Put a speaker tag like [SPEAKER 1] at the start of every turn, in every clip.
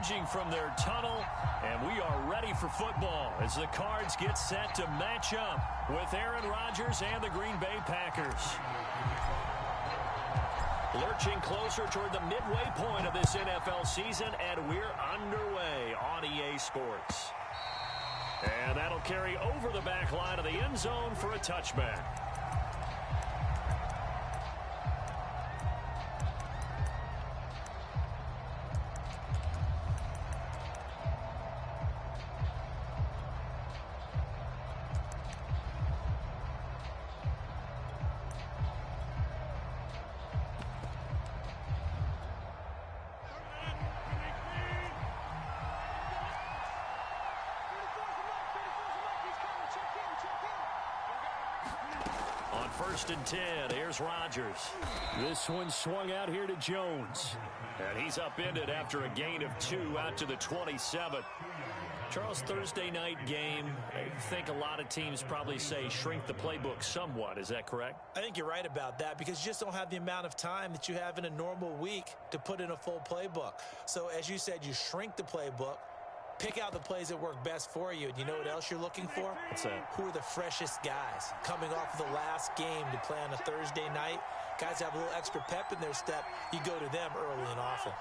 [SPEAKER 1] emerging from their tunnel, and we are ready for football as the Cards get set to match up with Aaron Rodgers and the Green Bay Packers. Lurching closer toward the midway point of this NFL season, and we're underway on EA Sports. And that'll carry over the back line of the end zone for a touchback. First and 10, here's Rodgers. This one swung out here to Jones. And he's upended after a gain of 2 out to the 27. Charles, Thursday night game, I think a lot of teams probably say shrink the playbook somewhat. Is that correct?
[SPEAKER 2] I think you're right about that because you just don't have the amount of time that you have in a normal week to put in a full playbook. So as you said, you shrink the playbook. Pick out the plays that work best for you. And you know what else you're looking for?
[SPEAKER 1] What's that?
[SPEAKER 2] Who are the freshest guys coming off of the last game to play on a Thursday night? Guys have a little extra pep in their step. You go to them early and often.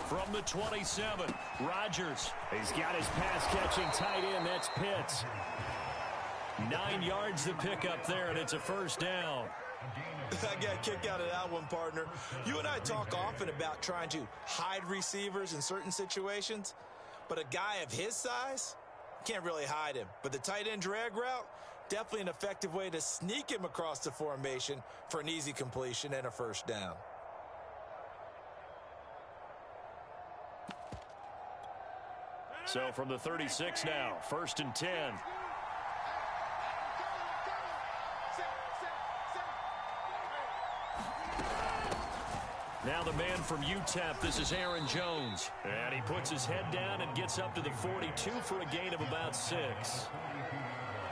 [SPEAKER 1] From the 27, Rodgers. He's got his pass-catching tight end. That's Pitts. 9 yards to pick up there, and it's a first down.
[SPEAKER 2] I got a kick out of that one, partner. You and I talk often about trying to hide receivers in certain situations, but a guy of his size, can't really hide him. But the tight end drag route, definitely an effective way to sneak him across the formation for an easy completion and a first down.
[SPEAKER 1] So from the 36 now, first and 10. Now the man from UTEP, this is Aaron Jones. And he puts his head down and gets up to the 42 for a gain of about 6.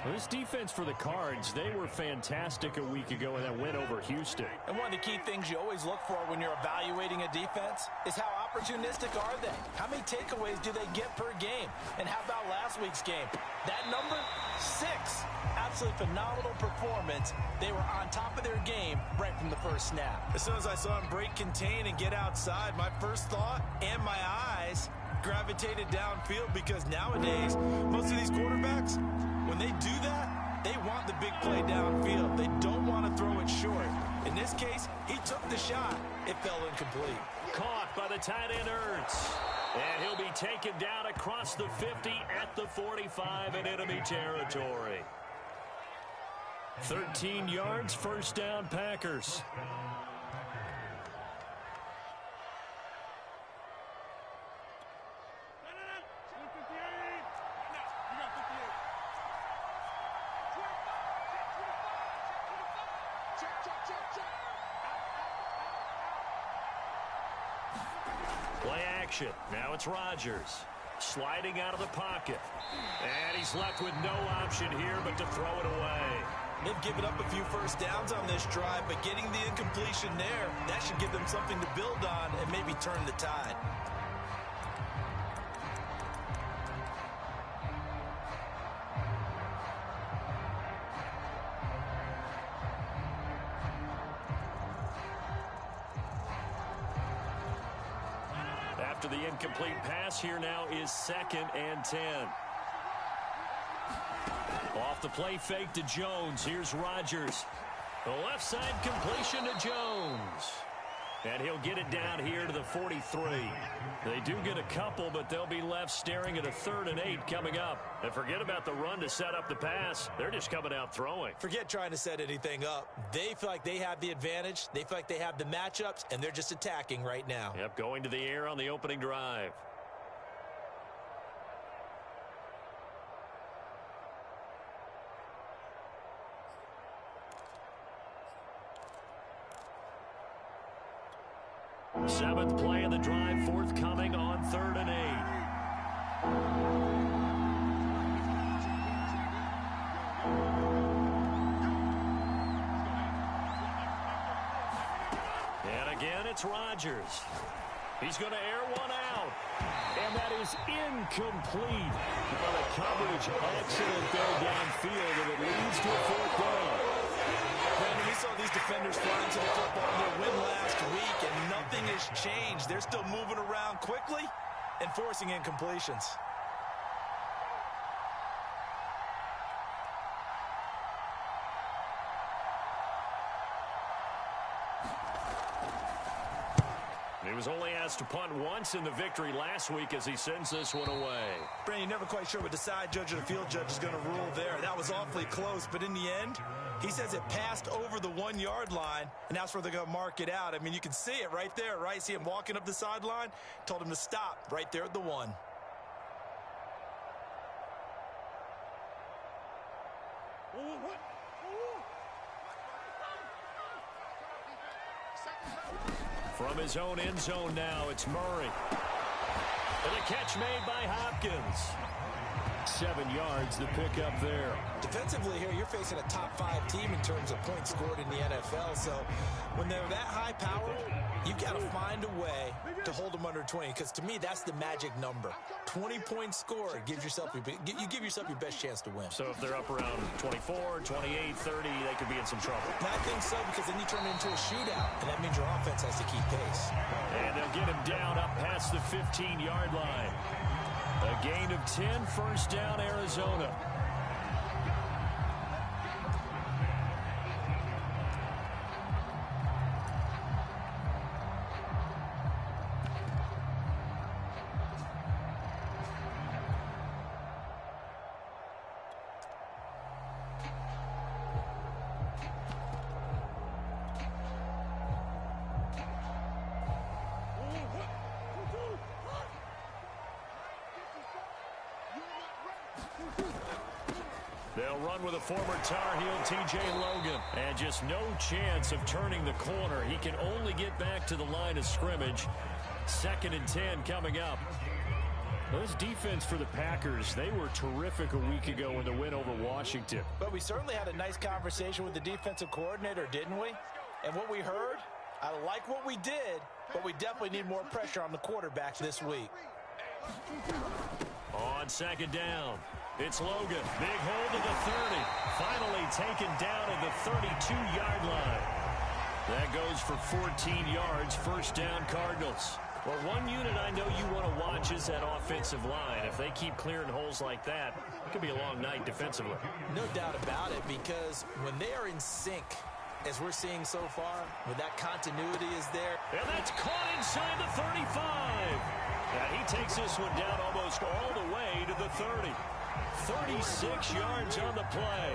[SPEAKER 1] Well, this defense for the Cards, they were fantastic a week ago in that win over Houston.
[SPEAKER 2] And one of the key things you always look for when you're evaluating a defense is how opportunistic are they? How many takeaways do they get per game? And how about last week's game? That number, 6. Absolutely phenomenal performance. They were on top of their game right from the first snap. As soon as I saw him break contain and get outside, my first thought and my eyes gravitated downfield because nowadays, most of these quarterbacks, when they do that, they want the big play downfield. They don't want to throw it short. In this case, he took the shot. It fell incomplete.
[SPEAKER 1] Caught by the tight end Ertz. And he'll be taken down across the 50 at the 45 in enemy territory. 13 yards, first down, Packers. Play action. Now it's Rodgers. Sliding out of the pocket. And he's left with no option here but to throw it away.
[SPEAKER 2] They've given up a few first downs on this drive, but getting the incompletion there, that should give them something to build on and maybe turn the tide.
[SPEAKER 1] After the incomplete pass, here now is 2nd and 10. Off the play fake to Jones. Here's Rodgers. The left side completion to Jones. And he'll get it down here to the 43. They do get a couple, but they'll be left staring at a 3rd and 8 coming up. And forget about the run to set up the pass. They're just coming out throwing.
[SPEAKER 2] Forget trying to set anything up. They feel like they have the advantage. They feel like they have the matchups, and they're just attacking right now.
[SPEAKER 1] Yep, going to the air on the opening drive. Seventh play of the drive forthcoming on 3rd and 8. And again, it's Rodgers. He's going to air one out. And that is incomplete. But a coverage accident there downfield, and it leads to a fourth down.
[SPEAKER 2] Brandon, we saw these defenders flying to the football in their win last week, and nothing has changed. They're still moving around quickly and forcing incompletions.
[SPEAKER 1] He was only asked to punt once in the victory last week as he sends this one away.
[SPEAKER 2] Brandon, you're never quite sure what the side judge or the field judge is going to rule there. That was awfully close, but in the end, he says it passed over the 1-yard line, and that's where they're going to mark it out. I mean, you can see it right there, right? See him walking up the sideline? Told him to stop right there at the 1.
[SPEAKER 1] From his own end zone now, it's Murray. And a catch made by Hopkins. 7 yards the pick up there.
[SPEAKER 2] Defensively here, you're facing a top-5 team in terms of points scored in the NFL. So when they're that high-powered, you've got to find a way to hold them under 20. Because to me, that's the magic number. 20 points scored gives yourself you give yourself your best chance to win.
[SPEAKER 1] So if they're up around 24, 28, 30, they could be in some trouble.
[SPEAKER 2] I think so, because then you turn it into a shootout, and that means your offense has to keep pace.
[SPEAKER 1] And they'll get him down up past the 15-yard line. A gain of 10, first down, Arizona. They'll run with a former Tar Heel, T.J. Logan. And just no chance of turning the corner. He can only get back to the line of scrimmage. 2nd and 10 coming up. This defense for the Packers, they were terrific a week ago in the win over Washington.
[SPEAKER 2] But we certainly had a nice conversation with the defensive coordinator, didn't we? And what we heard, I like what we did, but we definitely need more pressure on the quarterback this week.
[SPEAKER 1] On 2nd down, it's Logan. Big hold of the 30. Finally taken down at the 32-yard line. That goes for 14 yards. First down, Cardinals. Well, one unit I know you want to watch is that offensive line. If they keep clearing holes like that, it could be a long night defensively.
[SPEAKER 2] No doubt about it, because when they are in sync, as we're seeing so far, when that continuity is there.
[SPEAKER 1] And that's caught inside the 35. And he takes this one down almost all the way to the 30. 36 yards on the play.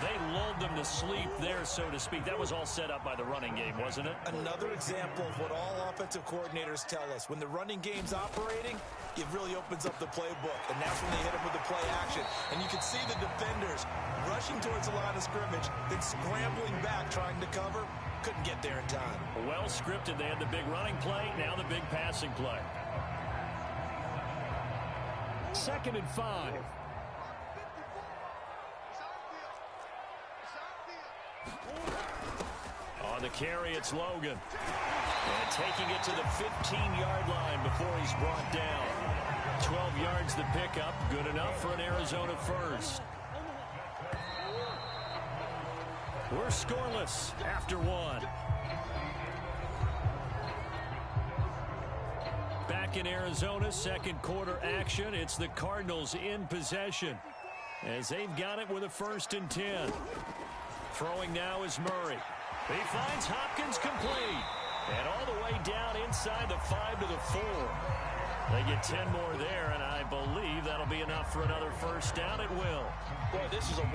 [SPEAKER 1] They lulled them to sleep there, so to speak. That was all set up by the running game, wasn't it?
[SPEAKER 2] Another example of what all offensive coordinators tell us. When the running game's operating, it really opens up the playbook. And that's when they hit them with the play action. And you can see the defenders rushing towards the line of scrimmage, then scrambling back, trying to cover. Couldn't get there in time.
[SPEAKER 1] Well scripted. They had the big running play, now the big passing play. 2nd and 5. On the carry, it's Logan. And taking it to the 15-yard line before he's brought down. 12 yards the pickup. Good enough for an Arizona first. We're scoreless after 1. Back in Arizona, 2nd quarter action. It's the Cardinals in possession as they've got it with a 1st and 10. Throwing now is Murray. He finds Hopkins complete. And all the way down inside the 5 to the 4. They get 10 more there, and I believe that'll be enough for another first down. It will.
[SPEAKER 2] Boy, this is a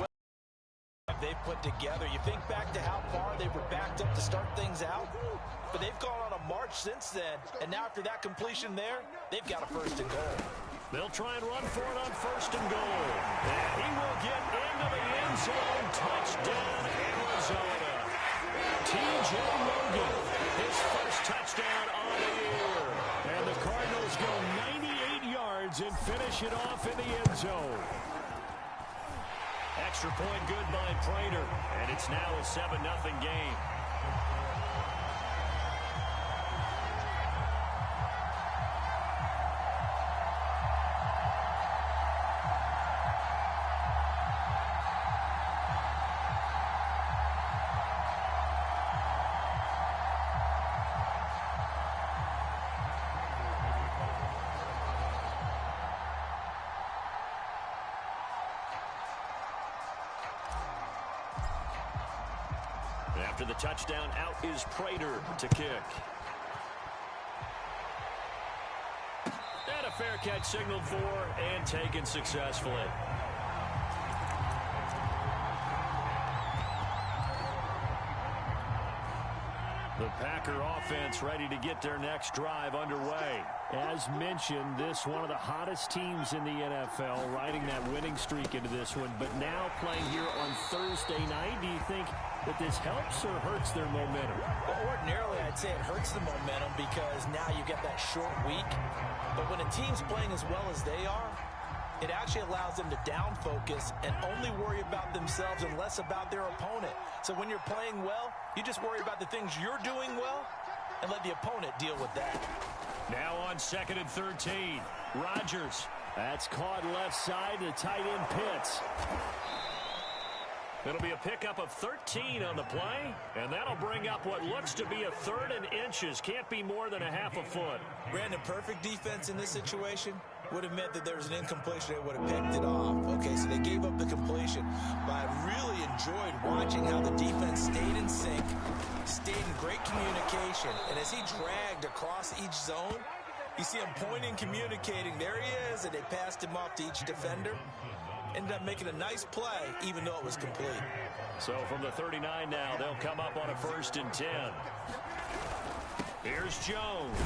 [SPEAKER 2] they've put together. You think back to how far they were backed up to start things out, but they've gone on a march since then. And now after that completion there, they've got a 1st and goal.
[SPEAKER 1] They'll try and run for it on 1st and goal. And he will get into the end zone. Touchdown, Arizona. T.J. Logan, his first touchdown on the year. And the Cardinals go 98 yards and finish it off in the end zone. Extra point good by Prater. And it's now a 7-0 game. After the touchdown, out is Prater to kick. And a fair catch signaled for and taken successfully. The Packer offense ready to get their next drive underway. As mentioned, this one of the hottest teams in the NFL, riding that winning streak into this one, but now playing here on Thursday night. Do you think that this helps or hurts their momentum?
[SPEAKER 2] Well, ordinarily, I'd say it hurts the momentum because now you get that short week. But when a team's playing as well as they are, it actually allows them to down focus and only worry about themselves and less about their opponent. So when you're playing well, you just worry about the things you're doing well and let the opponent deal with that.
[SPEAKER 1] Now on 2nd and 13, Rodgers. That's caught left side to tight end Pitts. It'll be a pickup of 13 on the play, and that'll bring up what looks to be a 3rd and inches. Can't be more than a half a foot.
[SPEAKER 2] Brandon, perfect defense in this situation would have meant that there was an incompletion. They would have picked it off. Okay, so they gave up the completion. But I really enjoyed watching how the defense stayed in sync, stayed in great communication. And as he dragged across each zone, you see him pointing, communicating. There he is, and they passed him off to each defender. Ended up making a nice play, even though it was complete.
[SPEAKER 1] So from the 39 now, they'll come up on a 1st and 10. Here's Jones.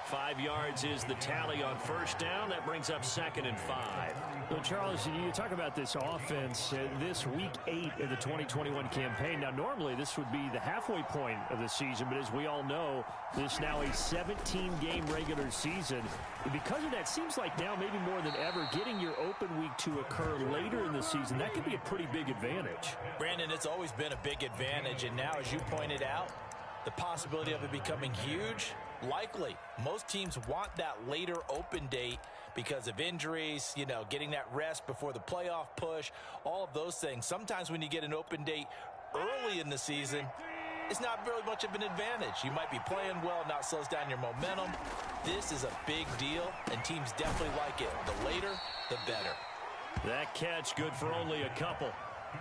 [SPEAKER 1] 5 yards is the tally on 1st down. That brings up 2nd and 5.
[SPEAKER 3] Well, Charles, you talk about this offense, this week 8 of the 2021 campaign. Now, normally this would be the halfway point of the season, but as we all know, this now a 17-game regular season. Because of that, seems like now maybe more than ever, getting your open week to occur later in the season, that could be a pretty big advantage.
[SPEAKER 2] Brandon, it's always been a big advantage, and now, as you pointed out, the possibility of it becoming huge, likely. Most teams want that later open date because of injuries, you know, getting that rest before the playoff push, all of those things. Sometimes when you get an open date early in the season, it's not very much of an advantage. You might be playing well, not slows down your momentum. This is a big deal, and teams definitely like it. The later, the better.
[SPEAKER 1] That catch good for only a couple.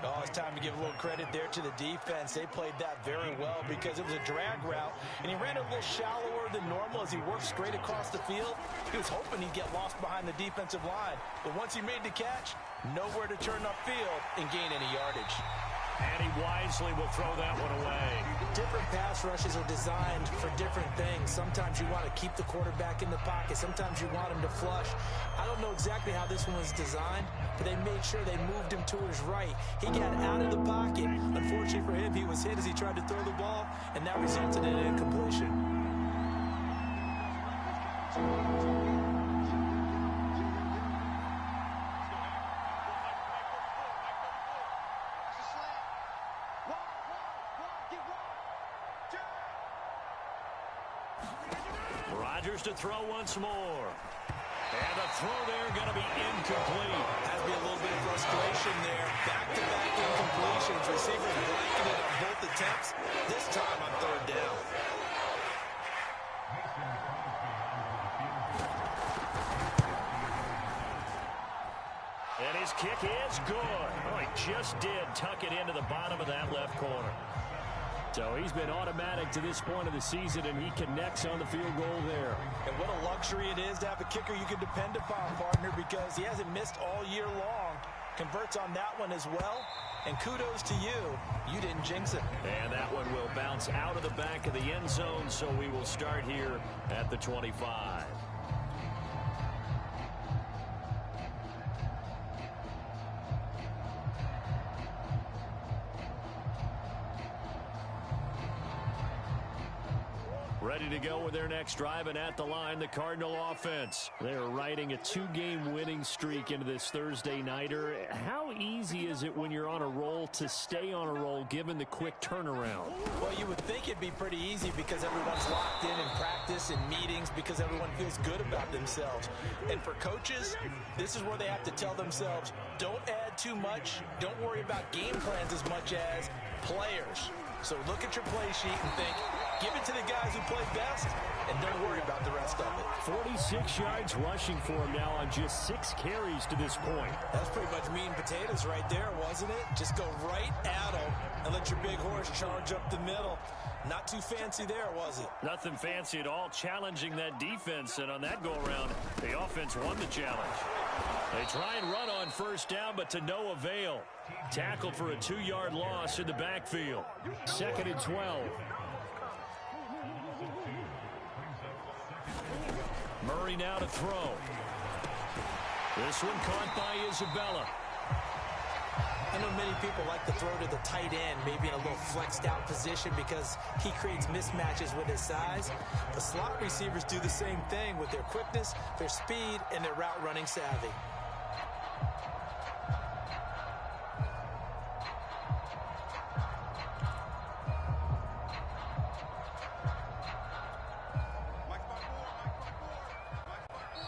[SPEAKER 2] Oh, it's time to give a little credit there to the defense. They played that very well because it was a drag route, and he ran a little shallower than normal as he worked straight across the field. He was hoping he'd get lost behind the defensive line, but once he made the catch, nowhere to turn upfield and gain any yardage.
[SPEAKER 1] And he wisely will throw that one away.
[SPEAKER 2] Different pass rushes are designed for different things. Sometimes you want to keep the quarterback in the pocket. Sometimes you want him to flush. I don't know exactly how this one was designed, but they made sure they moved him to his right. He got out of the pocket. Unfortunately for him, he was hit as he tried to throw the ball, and that resulted in an incompletion.
[SPEAKER 1] Rodgers to throw once more. And the throw there going to be incomplete.
[SPEAKER 2] Has to be a little bit of frustration there. Back-to-back incompletions. Receivers blanketed on both attempts. This time on 3rd down.
[SPEAKER 1] And his kick is good. Oh, he just did tuck it into the bottom of that left corner.
[SPEAKER 3] So he's been automatic to this point of the season, and he connects on the field goal there.
[SPEAKER 2] And what a luxury it is to have a kicker you can depend upon, partner, because he hasn't missed all year long. Converts on that one as well. And kudos to you. You didn't jinx it.
[SPEAKER 1] And that one will bounce out of the back of the end zone, so we will start here at the 25. Ready to go with their next drive, and at the line, the Cardinal offense. They're riding a 2-game winning streak into this Thursday nighter. How easy is it when you're on a roll to stay on a roll given the quick turnaround?
[SPEAKER 2] Well, you would think it'd be pretty easy because everyone's locked in practice and meetings because everyone feels good about themselves. And for coaches, this is where they have to tell themselves, don't add too much, don't worry about game plans as much as players. So look at your play sheet and think, Give it to the guys who play best, and don't worry about the rest of it.
[SPEAKER 3] 46 yards rushing for him now on just 6 carries to this point.
[SPEAKER 2] That's pretty much meat and potatoes right there, wasn't it? Just go right at them and let your big horse charge up the middle. Not too fancy there, was it?
[SPEAKER 1] Nothing fancy at all, challenging that defense, and on that go-around, the offense won the challenge. They try and run on first down, but to no avail. Tackled for a 2-yard loss in the backfield.
[SPEAKER 3] 2nd and 12.
[SPEAKER 1] Murray now to throw. This one caught by Isabella.
[SPEAKER 2] I know many people like to throw to the tight end, maybe in a little flexed out position because he creates mismatches with his size. The slot receivers do the same thing with their quickness, their speed, and their route running savvy.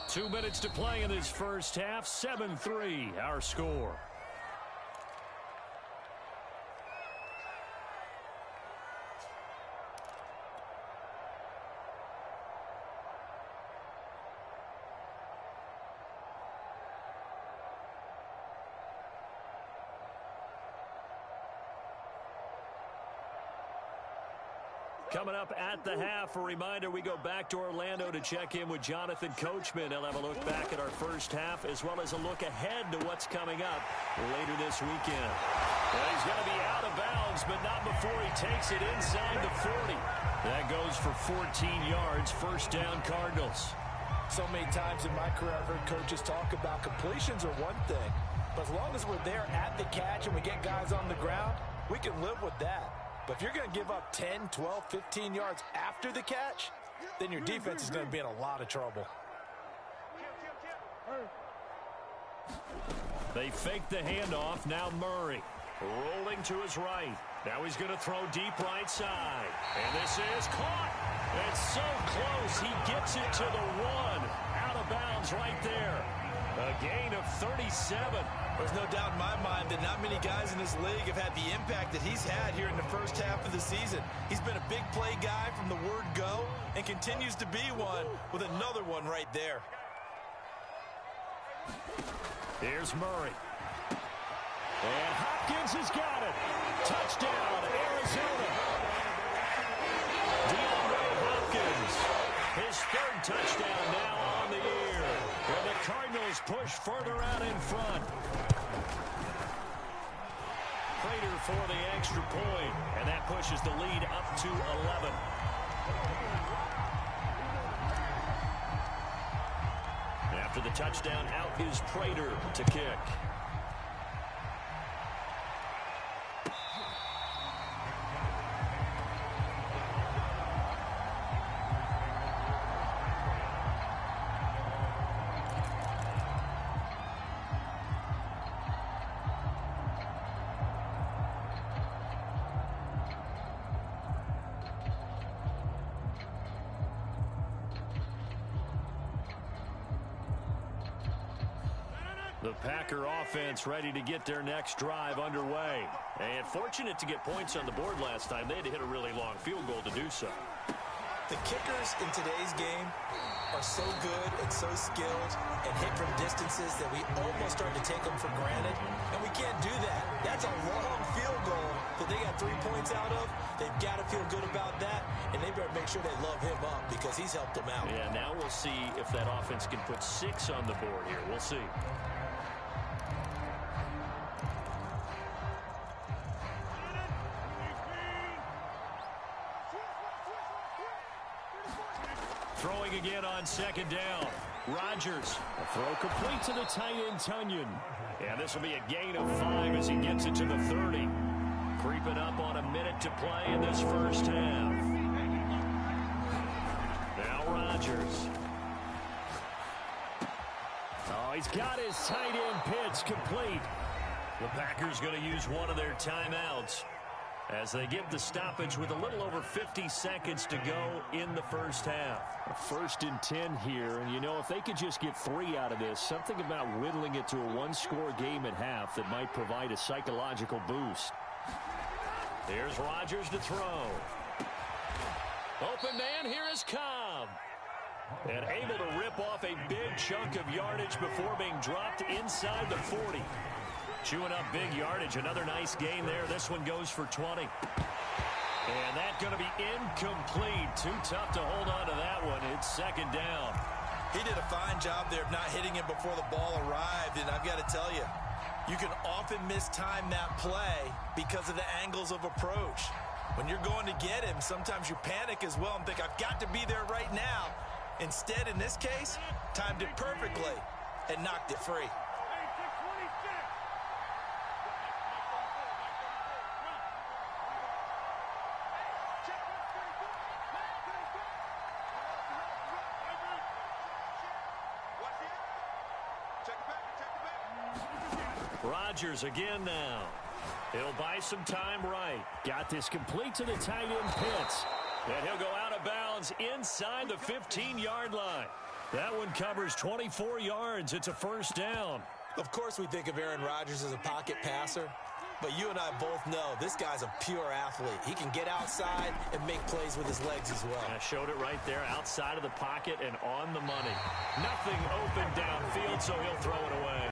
[SPEAKER 1] Two minutes to play in this first half. 7-3, our score. Coming up at the half, a reminder, we go back to Orlando to check in with Jonathan Coachman. He'll have a look back at our first half as well as a look ahead to what's coming up later this weekend. Well, he's going to be out of bounds, but not before he takes it inside the 40. That goes for 14 yards, first down Cardinals.
[SPEAKER 2] So many times in my career, I've heard coaches talk about completions are one thing, but as long as we're there at the catch and we get guys on the ground, we can live with that. But if you're going to give up 10, 12, 15 yards after the catch, then your defense is going to be in a lot of trouble.
[SPEAKER 1] They fake the handoff. Now Murray rolling to his right. Now he's going to throw deep right side. And this is caught. It's so close. He gets it to the 1. Out of bounds right there. A gain of 37.
[SPEAKER 2] There's no doubt in my mind that not many guys in this league have had the impact that he's had here in the first half of the season. He's been a big play guy from the word go and continues to be one with another one right there.
[SPEAKER 1] Here's Murray. And Hopkins has got it. Touchdown, Arizona. DeAndre Hopkins. His 3rd touchdown now on the year. And the Cardinals push further out in front. Prater for the extra point, and that pushes the lead up to 11. After the touchdown, out is Prater to kick. The Packer offense ready to get their next drive underway. And fortunate to get points on the board last time. They had to hit a really long field goal to do so.
[SPEAKER 2] The kickers in today's game are so good and so skilled and hit from distances that we almost start to take them for granted. And we can't do that. That's a long field goal that they got 3 points out of. They've got to feel good about that, and they better make sure they love him up because he's helped them out.
[SPEAKER 1] Yeah, now we'll see if that offense can put 6 on the board here. We'll see. Throwing again on 2nd down. Rodgers.
[SPEAKER 3] A throw complete to the tight end, Tunyon.
[SPEAKER 1] And this will be a gain of 5 as he gets it to the 30. Creeping up on a minute to play in this first half. Now Rodgers.
[SPEAKER 3] Oh, he's got his tight end pitch complete.
[SPEAKER 1] The Packers going to use one of their timeouts as they get the stoppage with a little over 50 seconds to go in the first half.
[SPEAKER 3] 1st and 10 here, and you know, if they could just get 3 out of this, something about whittling it to a 1-score game at half that might provide a psychological boost.
[SPEAKER 1] Here's Rodgers to throw. Open man, here is Cobb. And able to rip off a big chunk of yardage before being dropped inside the 40. Chewing up big yardage. Another nice gain there. This one goes for 20. And that's going to be incomplete. Too tough to hold on to that one. It's second down.
[SPEAKER 2] He did a fine job there of not hitting him before the ball arrived. And I've got to tell you, you can often mistime that play because of the angles of approach. When you're going to get him, sometimes you panic as well and think, I've got to be there right now. Instead, in this case, timed it perfectly and knocked it free.
[SPEAKER 1] Rodgers again now. He'll buy some time right.
[SPEAKER 3] Got this complete to the tight end Pitts.
[SPEAKER 1] And he'll go out of bounds inside the 15-yard line. That one covers 24 yards. It's a first down.
[SPEAKER 2] Of course we think of Aaron Rodgers as a pocket passer, but you and I both know this guy's a pure athlete. He can get outside and make plays with his legs as well.
[SPEAKER 1] I showed it right there, outside of the pocket and on the money. Nothing open downfield, so he'll throw it away.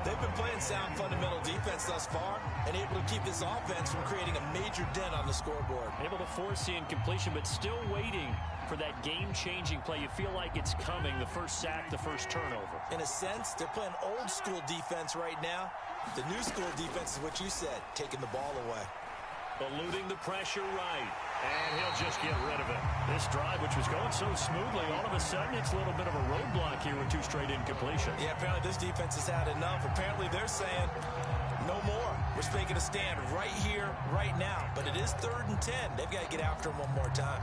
[SPEAKER 2] They've been playing sound fundamental defense thus far and able to keep this offense from creating a major dent on the scoreboard.
[SPEAKER 3] Able to force the incompletion, but still waiting for that game-changing play. You feel like it's coming, the first sack, the first turnover.
[SPEAKER 2] In a sense, they're playing old-school defense right now. The new-school defense is what you said, taking the ball away.
[SPEAKER 1] Eluding the pressure right. And he'll just get rid of it. This drive, which was going so smoothly, all of a sudden it's a little bit of a roadblock here with two straight incompletions.
[SPEAKER 2] Yeah, apparently this defense has had enough. Apparently they're saying, no more. We're making a stand right here, right now. But it is 3rd and 10. They've got to get after him one more time.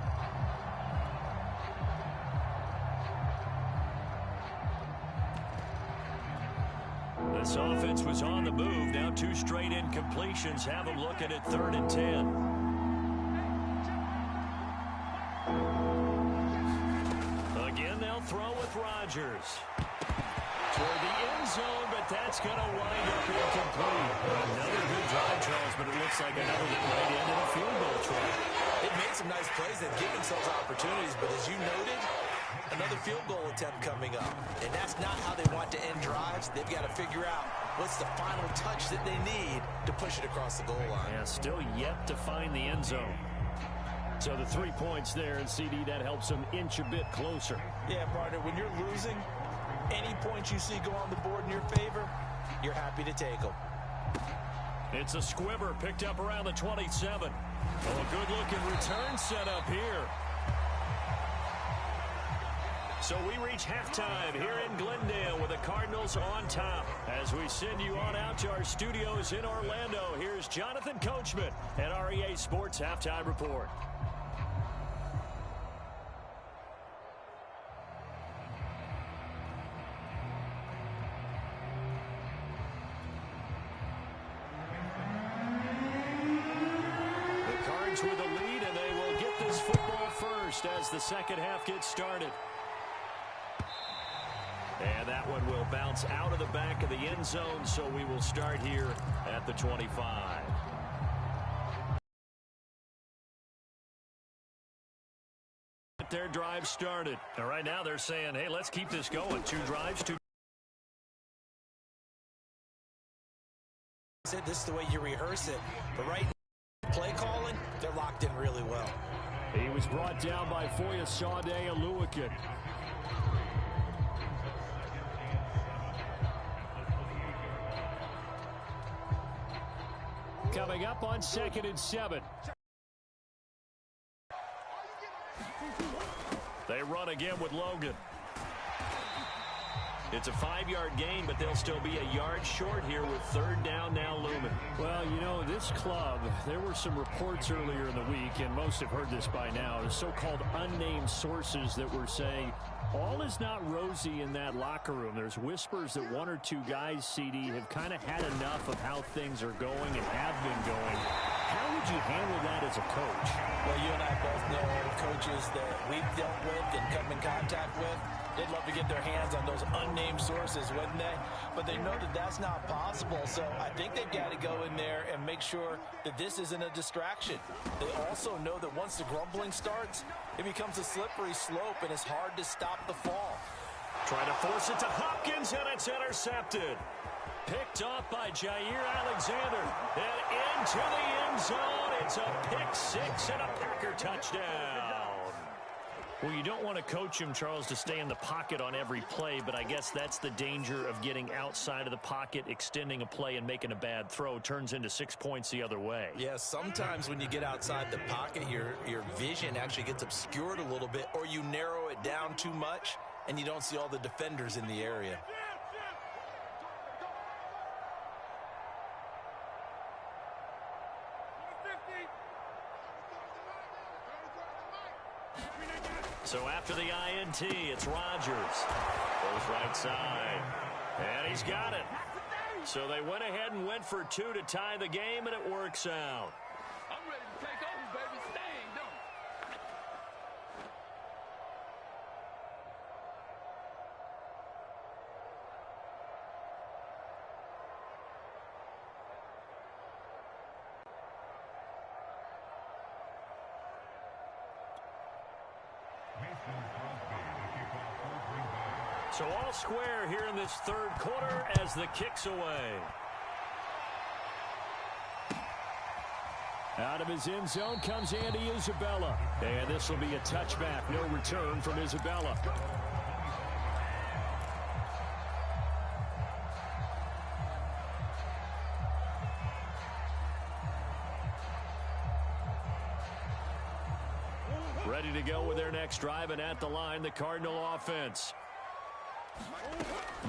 [SPEAKER 1] This offense was on the move. Now two straight incompletions have them looking at 3rd and 10. Again, they'll throw with Rodgers. Toward the end zone, but that's going to wind up incomplete. Another good drive, Charles, but it looks like another that might end in a field goal try.
[SPEAKER 2] They've made some nice plays. They've given themselves opportunities, but as you noted, another field goal attempt coming up. And that's not how they want to end drives. They've got to figure out what's the final touch that they need to push it across the goal line.
[SPEAKER 3] Yeah, still yet to find the end zone. So the 3 points there, and CD, that helps them inch a bit closer.
[SPEAKER 2] Yeah, partner, when you're losing, any points you see go on the board in your favor, you're happy to take them.
[SPEAKER 1] It's a squibber picked up around the 27. Oh, a good-looking return set up here. So we reach halftime here in Glendale with the Cardinals on top. As we send you on out to our studios in Orlando, here's Jonathan Coachman at REA Sports Halftime Report. The Cards with the lead, and they will get this football first as the second half gets started. And that one will bounce out of the back of the end zone, so we will start here at the 25. Their drive started. And right now they're saying, hey, let's keep this going. 2 drives, 2.
[SPEAKER 2] This is the way you rehearse it. But right now, play calling, they're locked in really well.
[SPEAKER 3] He was brought down by Foyesade Oluwakin. Coming up on 2nd and 7.
[SPEAKER 1] They run again with Logan. It's a 5-yard gain, but they'll still be a yard short here with 3rd down now looming.
[SPEAKER 3] Well, you know, this club, there were some reports earlier in the week, and most have heard this by now, the so-called unnamed sources that were saying all is not rosy in that locker room. There's whispers that 1 or 2 guys, CD, have kind of had enough of how things are going and have been going. How would you handle that as a coach?
[SPEAKER 2] Well, you and I both know coaches that we've dealt with and come in contact with. They'd love to get their hands on those unnamed sources, wouldn't they? But they know that that's not possible, so I think they've got to go in there and make sure that this isn't a distraction. They also know that once the grumbling starts, it becomes a slippery slope and it's hard to stop the fall.
[SPEAKER 1] Trying to force it to Hopkins, and it's intercepted. Picked off by Jair Alexander. And into the end zone. It's a pick six and a Packer touchdown. Well, you don't want to coach him, Charles, to stay in the pocket on every play, but I guess that's the danger of getting outside of the pocket, extending a play, and making a bad throw. Turns into 6 points the other way.
[SPEAKER 2] Yeah, sometimes when you get outside the pocket, your vision actually gets obscured a little bit, or you narrow it down too much, and you don't see all the defenders in the area.
[SPEAKER 1] So after the INT, it's Rodgers. Goes right side. And he's got it. So they went ahead and went for two to tie the game, and it works out.
[SPEAKER 4] I'm ready to take over, baby. Staying, don't
[SPEAKER 1] So all square here in this third quarter as the kick's away.
[SPEAKER 3] Out of his end zone comes Andy Isabella. And this will be a touchback. No return from Isabella. Ready to go with their next drive, and at the line, the Cardinal offense.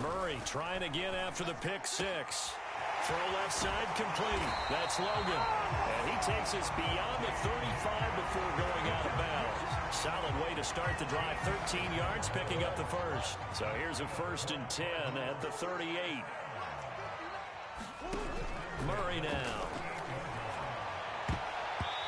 [SPEAKER 3] Murray trying again after the pick six. Throw left side complete. That's Logan. And he takes us beyond the 35 before going out of bounds. Solid way to start the drive. 13 yards, picking up the first. So here's a 1st and 10 at the 38. Murray now.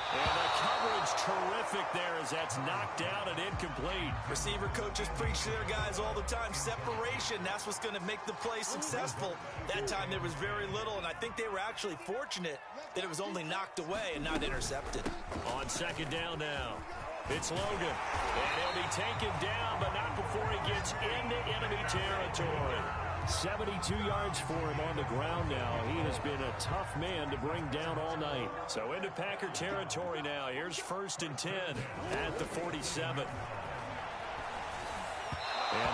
[SPEAKER 3] And the coverage terrific there as that's knocked down and incomplete.
[SPEAKER 2] Receiver coaches preach to their guys all the time. Separation, that's what's going to make the play successful. That time there was very little, and I think they were actually fortunate that it was only knocked away and not intercepted.
[SPEAKER 1] On second down now, it's Logan. And he'll be taken down, but not before he gets into enemy territory.
[SPEAKER 3] 72 yards for him on the ground now. He has been a tough man to bring down all night.
[SPEAKER 1] So into Packer territory now. Here's 1st and 10 at the 47.
[SPEAKER 3] And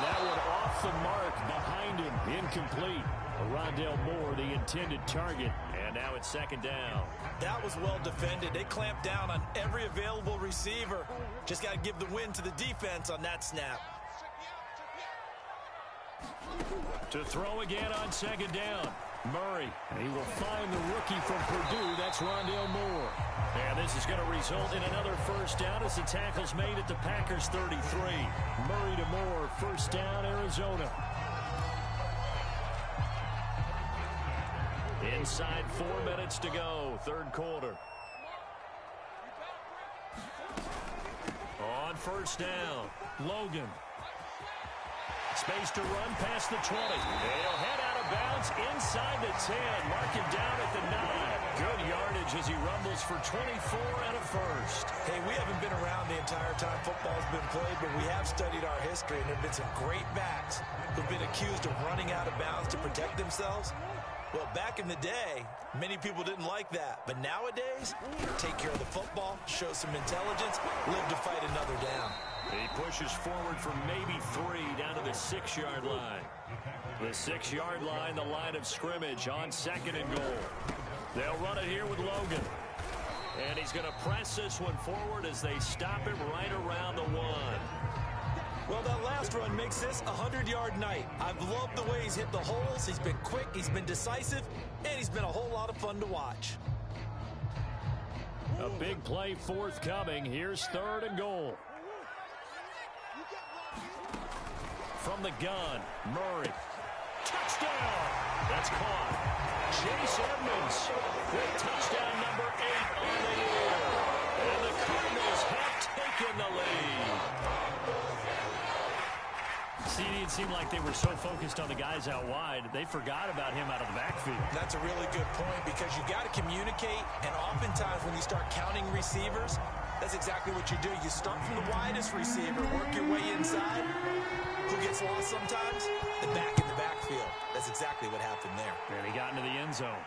[SPEAKER 3] that one off the mark behind him. Incomplete. Rondale Moore, the intended target.
[SPEAKER 1] And now it's 2nd down.
[SPEAKER 2] That was well defended. They clamped down on every available receiver. Just got to give the win to the defense on that snap.
[SPEAKER 1] To throw again on 2nd down. Murray.
[SPEAKER 3] And he will find the rookie from Purdue. That's Rondale Moore.
[SPEAKER 1] And this is going to result in another 1st down as the tackle's made at the Packers 33.
[SPEAKER 3] Murray to Moore. 1st down, Arizona.
[SPEAKER 1] Inside 4 minutes to go. 3rd quarter. On 1st down. Logan. Space to run past the 20. He'll head out of bounds inside the 10. Mark him down at the 9. Good yardage as he rumbles for 24 and a 1st.
[SPEAKER 2] Hey, we haven't been around the entire time football's been played, but we have studied our history, and there have been some great backs who've been accused of running out of bounds to protect themselves. Well, back in the day, many people didn't like that. But nowadays, take care of the football, show some intelligence, live to fight another down.
[SPEAKER 1] He pushes forward for maybe 3 down to the 6-yard line. The 6-yard line, the line of scrimmage on 2nd and goal. They'll run it here with Logan. And he's going to press this one forward as they stop him right around the 1.
[SPEAKER 2] Well, that last run makes this a 100-yard night. I've loved the way he's hit the holes. He's been quick, he's been decisive, and he's been a whole lot of fun to watch.
[SPEAKER 3] A big play forthcoming. Here's 3rd and goal.
[SPEAKER 1] From the gun, Murray. Touchdown! That's caught. Chase Edmonds with touchdown number 8 on the year. And the Cardinals have taken the lead.
[SPEAKER 3] CD, seemed like they were so focused on the guys out wide, they forgot about him out of the backfield.
[SPEAKER 2] That's a really good point because you got to communicate, and oftentimes when you start counting receivers, that's exactly what you do. You start from the widest receiver, work your way inside. Who gets lost sometimes? The back in the backfield. That's exactly what happened there.
[SPEAKER 3] And he got into the end zone.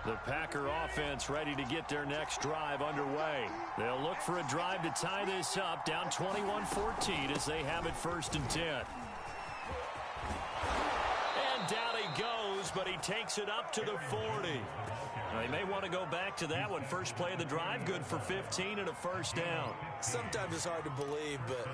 [SPEAKER 3] The Packer offense ready to get their next drive underway. They'll look for a drive to tie this up, down 21-14 as they have it 1st and 10. And down he goes, but he takes it up to the 40. Now, he may want to go back to that one. First play of the drive, good for 15 and a first down.
[SPEAKER 2] Sometimes it's hard to believe, but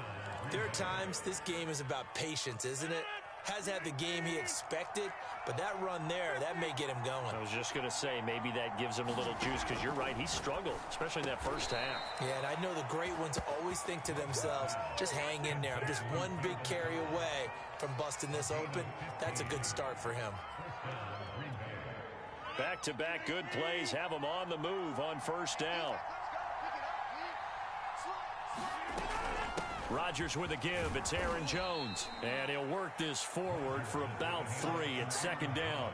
[SPEAKER 2] there are times this game is about patience, isn't it? Has had the game he expected, but that run there, that may get him going.
[SPEAKER 3] I was just going to say, maybe that gives him a little juice, because you're right, he struggled, especially in that first half.
[SPEAKER 2] Yeah, and I know the great ones always think to themselves, just hang in there. I'm just one big carry away from busting this open. That's a good start for him.
[SPEAKER 3] Back-to-back good plays have him on the move on first down. Rodgers with a give. It's Aaron Jones. And he'll work this forward for about 3 at 2nd down.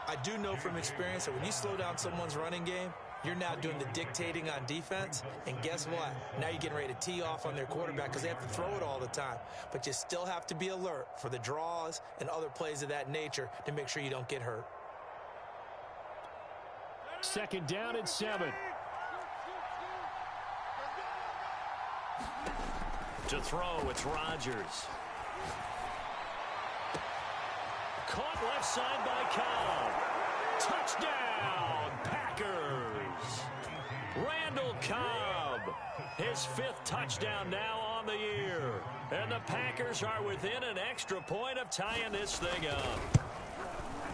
[SPEAKER 2] I do know from experience that when you slow down someone's running game, you're now doing the dictating on defense. And guess what? Now you're getting ready to tee off on their quarterback because they have to throw it all the time. But you still have to be alert for the draws and other plays of that nature to make sure you don't get hurt.
[SPEAKER 3] 2nd down and 7. To throw, it's Rodgers. Caught left side by Cobb. Touchdown, Packers. Randall Cobb, his 5th touchdown now on the year. And the Packers are within an extra point of tying this thing up.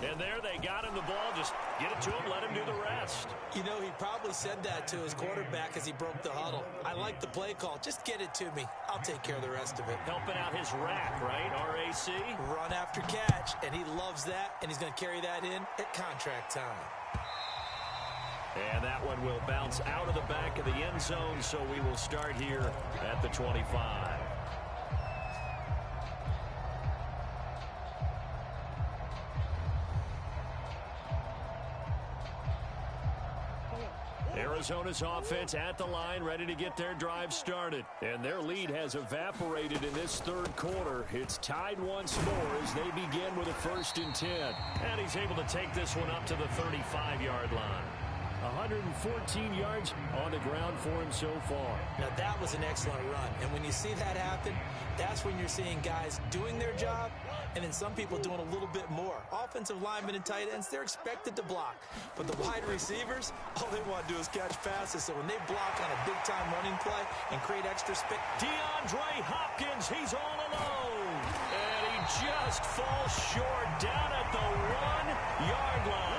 [SPEAKER 3] And there they got him the ball. Just get it to him, let him do the rest.
[SPEAKER 2] You know, he probably said that to his quarterback as he broke the huddle. I like the play call. Just get it to me. I'll take care of the rest of it.
[SPEAKER 3] Helping out his rack, right? RAC?
[SPEAKER 2] Run after catch, and he loves that, and he's going to carry that in at contract time.
[SPEAKER 3] And that one will bounce out of the back of the end zone, so we will start here at the 25. Arizona's offense at the line, ready to get their drive started. And their lead has evaporated in this 3rd quarter. It's tied once more as they begin with a 1st and 10. And he's able to take this one up to the 35-yard line. 114 yards on the ground for him so far.
[SPEAKER 2] Now, that was an excellent run. And when you see that happen, that's when you're seeing guys doing their job and then some people doing a little bit more. Offensive linemen and tight ends, they're expected to block. But the wide receivers, all they want to do is catch passes. So when they block on a big-time running play and create extra space.
[SPEAKER 3] DeAndre Hopkins, he's all alone. And he just falls short down at the 1-yard line.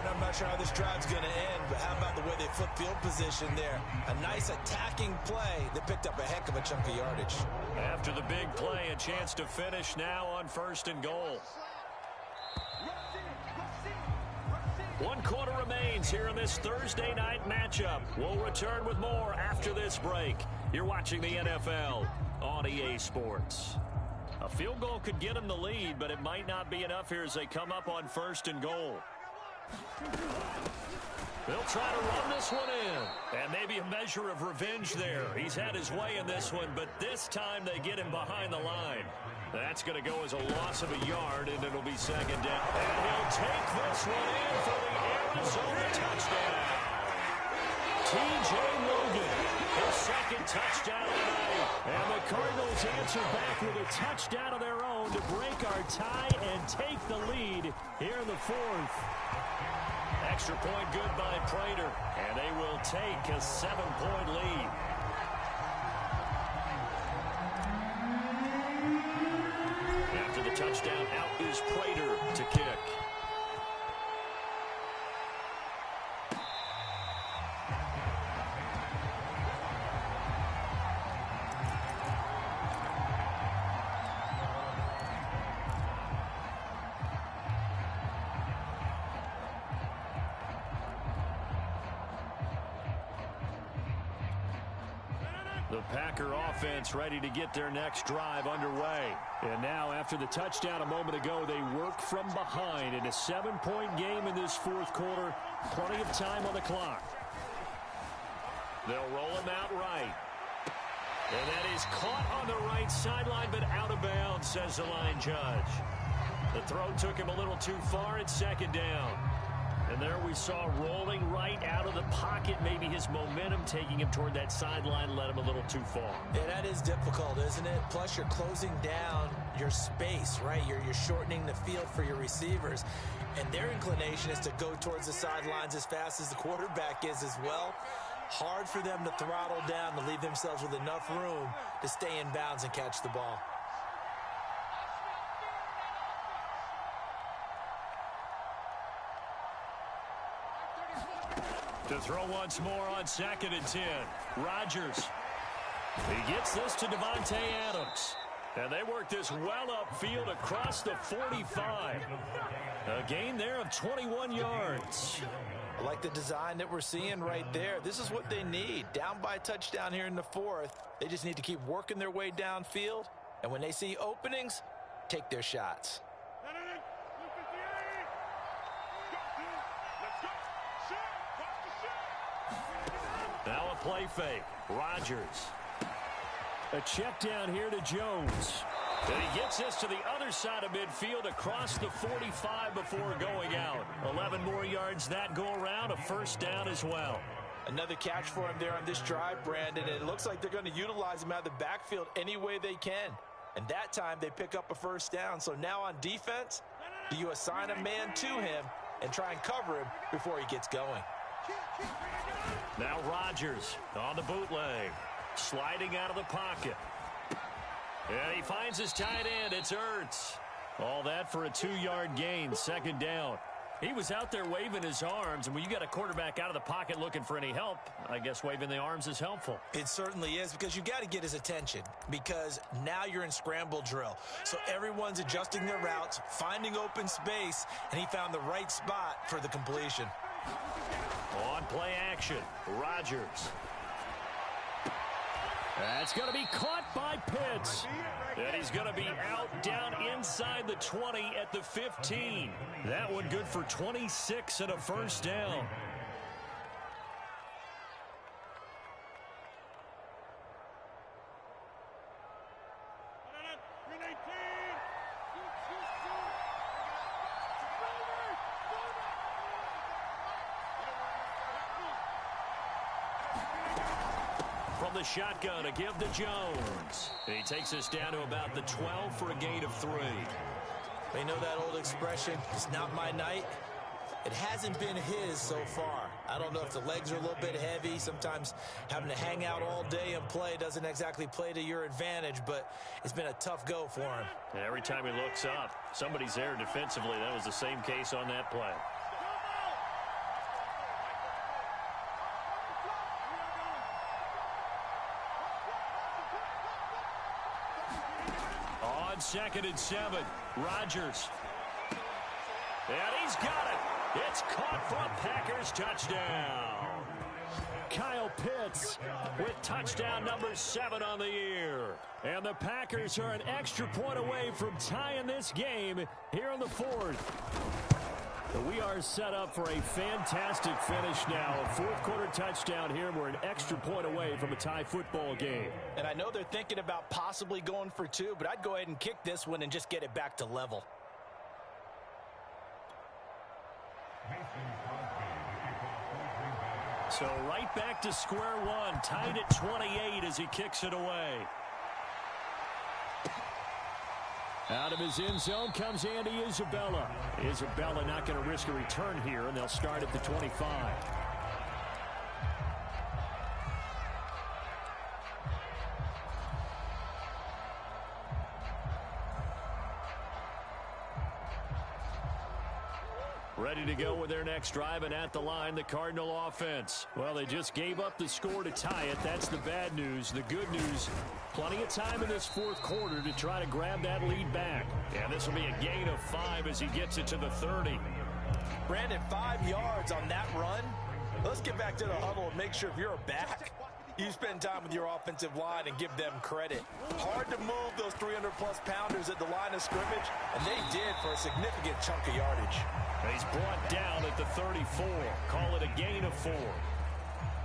[SPEAKER 2] I'm not sure how this drive's going to end, but how about the way they flip field position there? A nice attacking play that picked up a heck of a chunk of yardage.
[SPEAKER 3] After the big play, a chance to finish now on 1st and goal. 1 quarter remains here in this Thursday night matchup. We'll return with more after this break. You're watching the NFL on EA Sports. A field goal could get them the lead, but it might not be enough here as they come up on 1st and goal. They'll try to run this one in. And maybe a measure of revenge there. He's had his way in this one, but this time they get him behind the line. That's going to go as a loss of a yard, and it'll be 2nd down. And he'll take this one in for the Arizona touchdown. T.J. Logan, his second touchdown of the night. And the Cardinals answer back with a touchdown of their own to break our tie and take the lead here in the fourth. Extra point good by Prater, and they will take a 7-point lead. After the touchdown, out is Prater to kick. The Packer offense ready to get their next drive underway. And now, after the touchdown a moment ago, they work from behind in a 7-point game in this fourth quarter. Plenty of time on the clock. They'll roll him out right. And that is caught on the right sideline, but out of bounds, says the line judge. The throw took him a little too far at second down. And there we saw rolling right out of the pocket. Maybe his momentum taking him toward that sideline led him a little too far.
[SPEAKER 2] Yeah, that is difficult, isn't it? Plus, you're closing down your space, right? You're shortening the field for your receivers. And their inclination is to go towards the sidelines as fast as the quarterback is as well. Hard for them to throttle down to leave themselves with enough room to stay in bounds and catch the ball.
[SPEAKER 3] To throw once more on 2nd and 10. Rodgers. He gets this to Devontae Adams. And they work this well upfield across the 45. A gain there of 21 yards.
[SPEAKER 2] I like the design that we're seeing right there. This is what they need. Down by a touchdown here in the fourth. They just need to keep working their way downfield. And when they see openings, take their shots.
[SPEAKER 3] Now a play fake. Rodgers. A check down here to Jones. And he gets this to the other side of midfield across the 45 before going out. 11 more yards that go around. A first down as well.
[SPEAKER 2] Another catch for him there on this drive, Brandon. And it looks like they're going to utilize him out of the backfield any way they can. And that time they pick up a first down. So now on defense, do you assign a man to him and try and cover him before he gets going?
[SPEAKER 3] Now Rodgers on the bootleg. Sliding out of the pocket. And he finds his tight end. It's Ertz. All that for a 2-yard gain. Second down. He was out there waving his arms. And when you got a quarterback out of the pocket looking for any help, I guess waving the arms is helpful.
[SPEAKER 2] It certainly is, because you got to get his attention, because now you're in scramble drill. So everyone's adjusting their routes, finding open space, and he found the right spot for the completion.
[SPEAKER 3] On play action, Rodgers. That's going to be caught by Pitts. And he's going to be out down inside the 20 at the 15. That one good for 26 and a first down. From the shotgun to give to Jones. He takes us down to about the 12 for a gain of 3.
[SPEAKER 2] You know that old expression, it's not my night? It hasn't been his so far. I don't know if the legs are a little bit heavy. Sometimes having to hang out all day and play doesn't exactly play to your advantage, but it's been a tough go for him.
[SPEAKER 3] And every time he looks up, somebody's there defensively. That was the same case on that play. On 2nd and 7, Rodgers. And he's got it. It's caught for a Packers touchdown. Kyle Pitts with touchdown number 7 on the year. And the Packers are an extra point away from tying this game here in the fourth. We are set up for a fantastic finish now. A fourth quarter touchdown here. We're an extra point away from a tie football game.
[SPEAKER 2] And I know they're thinking about possibly going for 2, but I'd go ahead and kick this one and just get it back to level.
[SPEAKER 1] So right back to square one, tied at 28 as he kicks it away. Out of his end zone comes Andy Isabella. Isabella not going to risk a return here, and they'll start at the 25. Ready to go with their next drive, and at the line, the Cardinal offense. Well, they just gave up the score to tie it. That's the bad news. The good news, plenty of time in this fourth quarter to try to grab that lead back. And this will be a gain of 5 as he gets it to the 30.
[SPEAKER 2] Brandon, 5 yards on that run. Let's get back to the huddle and make sure if you're a back, you spend time with your offensive line and give them credit. Hard to move those 300-plus pounders at the line of scrimmage, and they did for a significant chunk of yardage.
[SPEAKER 1] He's brought down at the 34. Call it a gain of 4.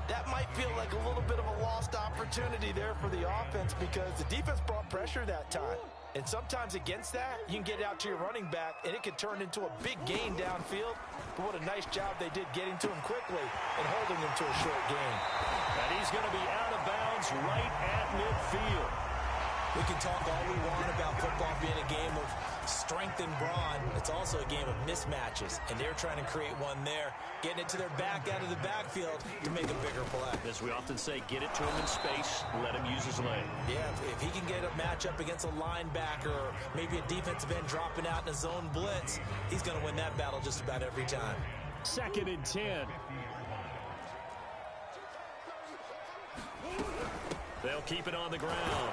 [SPEAKER 2] That might feel like a little bit of a lost opportunity there for the offense because the defense brought pressure that time. And sometimes against that, you can get out to your running back, and it can turn into a big gain downfield. But what a nice job they did getting to him quickly and holding him to a short gain.
[SPEAKER 1] And he's going to be out of bounds right at midfield.
[SPEAKER 2] We can talk all we want about football being a game of strength and brawn. It's also a game of mismatches, and they're trying to create one there, getting it to their back out of the backfield to make a bigger play.
[SPEAKER 1] As we often say, get it to him in space, let him use his leg.
[SPEAKER 2] Yeah, if he can get a matchup against a linebacker or maybe a defensive end dropping out in a zone blitz, he's going to win that battle just about every time.
[SPEAKER 3] 2nd and 10.
[SPEAKER 1] They'll keep it on the ground.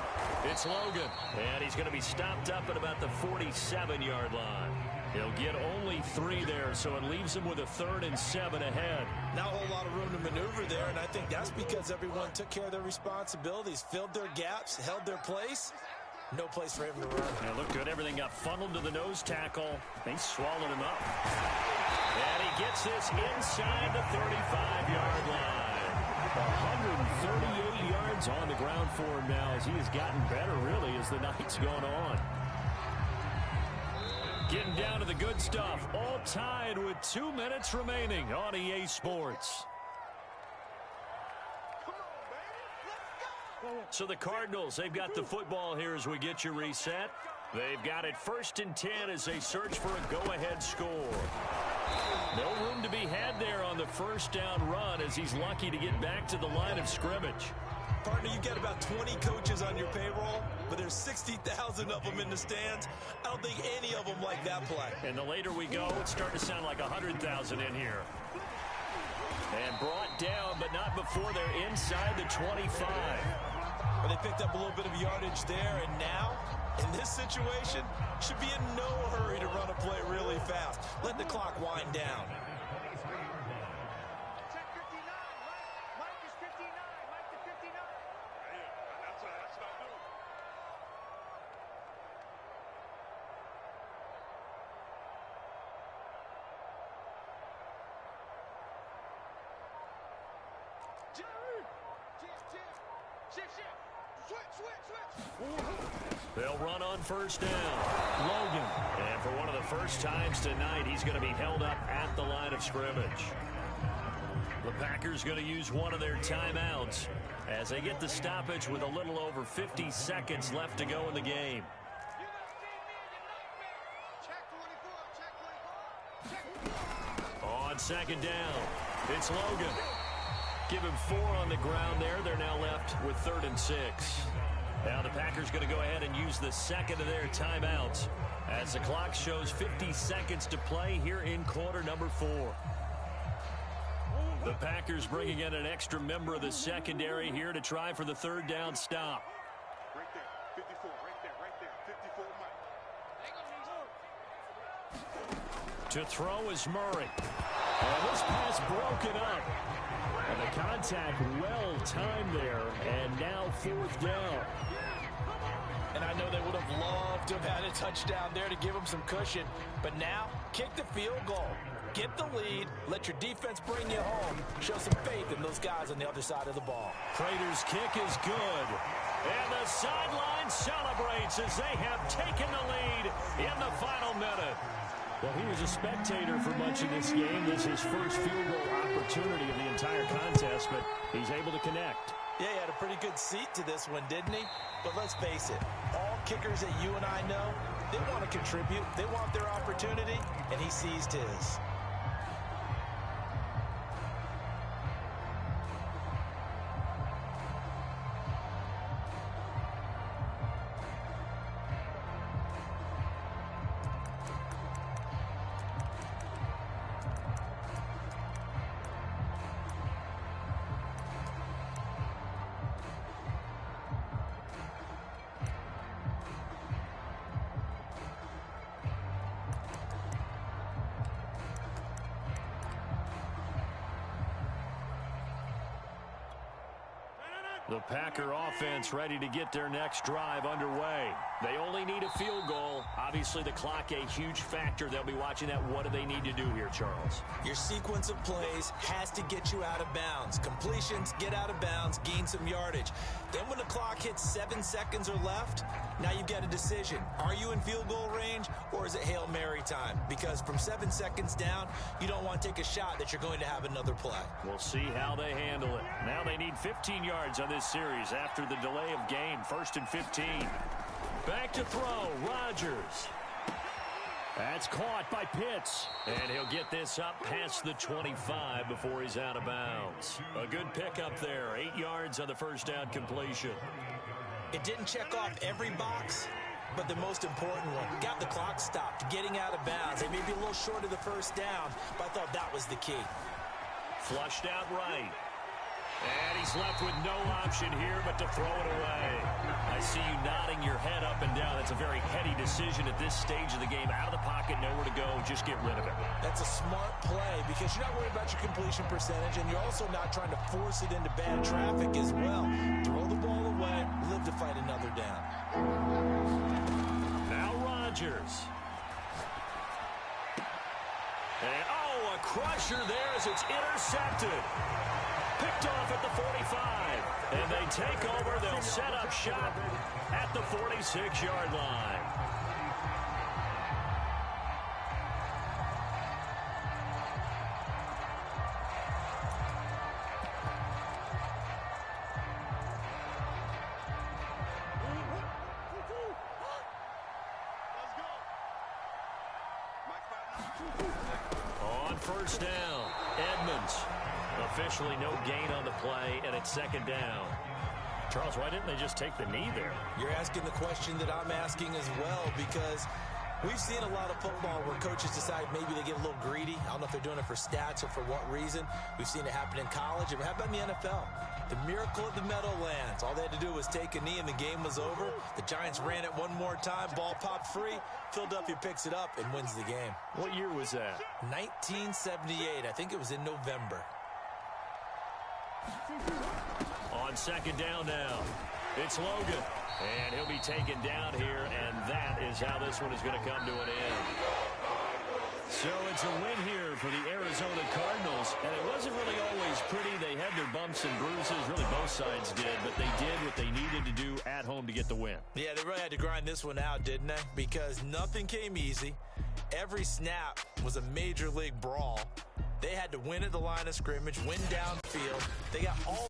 [SPEAKER 1] It's Logan, and he's going to be stopped up at about the 47-yard line. He'll get only 3 there, so it leaves him with a 3rd and 7 ahead.
[SPEAKER 2] Not a whole lot of room to maneuver there, and I think that's because everyone took care of their responsibilities, filled their gaps, held their place. No place for him to run.
[SPEAKER 1] Yeah, looked good. Everything got funneled to the nose tackle. They swallowed him up. And he gets this inside the 35-yard line.
[SPEAKER 3] 138 yards on the ground for him now as he has gotten better, really, as the night's gone on.
[SPEAKER 1] Getting down to the good stuff. All tied with 2 minutes remaining on EA Sports. So the Cardinals, they've got the football here as we get you reset. They've got it 1st and 10 as they search for a go-ahead score. No room to be had there on the first down run as he's lucky to get back to the line of scrimmage.
[SPEAKER 2] Partner, you've got about 20 coaches on your payroll, but there's 60,000 of them in the stands. I don't think any of them like that play.
[SPEAKER 1] And the later we go, it's starting to sound like 100,000 in here. And brought down, but not before they're inside the 25.
[SPEAKER 2] Well, they picked up a little bit of yardage there, and now, in this situation, should be in no hurry to run a play really fast. Let the clock wind down.
[SPEAKER 4] Check 59. Mike is 59. Mike to 59. That's what I do.
[SPEAKER 1] They'll run on first down. Logan. And for one of the first times tonight, he's going to be held up at the line of scrimmage. The Packers going to use one of their timeouts as they get the stoppage with a little over 50 seconds left to go in the game. On 2nd down, it's Logan. Give him 4 on the ground there. They're now left with 3rd and 6. Now the Packers going to go ahead and use the 2nd of their timeouts as the clock shows 50 seconds to play here in quarter number 4. The Packers bringing in an extra member of the secondary here to try for the 3rd down stop.
[SPEAKER 4] Right there, 54, right there, 54, Mike.
[SPEAKER 1] To throw is Murray. And this pass broken up.
[SPEAKER 3] And the contact well timed there, and now 4th down.
[SPEAKER 2] And I know they would have loved to have had a touchdown there to give them some cushion. But now, kick the field goal. Get the lead. Let your defense bring you home. Show some faith in those guys on the other side of the ball.
[SPEAKER 1] Prater's kick is good. And the sideline celebrates as they have taken the lead in the final minute.
[SPEAKER 3] Well, he was a spectator for much of this game. This is his first field goal opportunity of the entire contest, but he's able to connect.
[SPEAKER 2] Yeah, he had a pretty good seat to this one, didn't he? But let's face it, all kickers that you and I know, they want to contribute. They want their opportunity, and he seized his.
[SPEAKER 3] The Packer offense ready to get their next drive underway. They only need a field goal. Obviously, the clock a huge factor. They'll be watching that. What do they need to do here, Charles?
[SPEAKER 2] Your sequence of plays has to get you out of bounds. Completions, get out of bounds, gain some yardage. Then when the clock hits 7 seconds or left, now you've got a decision. Are you in field goal range, or is it Hail Mary time? Because from 7 seconds down, you don't want to take a shot that you're going to have another play.
[SPEAKER 3] We'll see how they handle it. Now they need 15 yards on this series after the delay of game. 1st and 15. Back to throw, Rodgers. That's caught by Pitts. And he'll get this up past the 25 before he's out of bounds. A good pickup there. 8 yards on the first down completion.
[SPEAKER 2] It didn't check off every box, but the most important one. Got the clock stopped, getting out of bounds. They may be a little short of the first down, but I thought that was the key.
[SPEAKER 3] Flushed out right. And he's left with no option here but to throw it away. I see you nodding your head up and down. That's a very heady decision at this stage of the game. Out of the pocket, nowhere to go. Just get rid of it.
[SPEAKER 2] That's a smart play because you're not worried about your completion percentage, and you're also not trying to force it into bad traffic as well. Throw the ball away, live to fight another down.
[SPEAKER 3] Now Rodgers. And, a crusher there as it's intercepted. Picked off at the 45. And they take over. They'll set up shop at the 46-yard line. On first down, Edmonds. Officially no gain on the play, and it's 2nd down. Charles, why didn't they just take the knee there?
[SPEAKER 2] You're asking the question that I'm asking as well, because we've seen a lot of football where coaches decide maybe they get a little greedy. I don't know if they're doing it for stats or for what reason. We've seen it happen in college. And how about in the NFL? The miracle of the Meadowlands. All they had to do was take a knee and the game was over. The Giants ran it one more time. Ball popped free. Philadelphia picks it up and wins the game.
[SPEAKER 3] What year was that?
[SPEAKER 2] 1978. I think it was in November.
[SPEAKER 3] On 2nd down now, it's Logan. And he'll be taken down here, and that is how this one is going to come to an end. So it's a win here for the Arizona Cardinals, and it wasn't really always pretty. They had their bumps and bruises, really both sides did, but they did what they needed to do at home to get the win.
[SPEAKER 2] Yeah, they really had to grind this one out, didn't they? Because nothing came easy. Every snap was a major league brawl. They had to win at the line of scrimmage, win downfield. They got all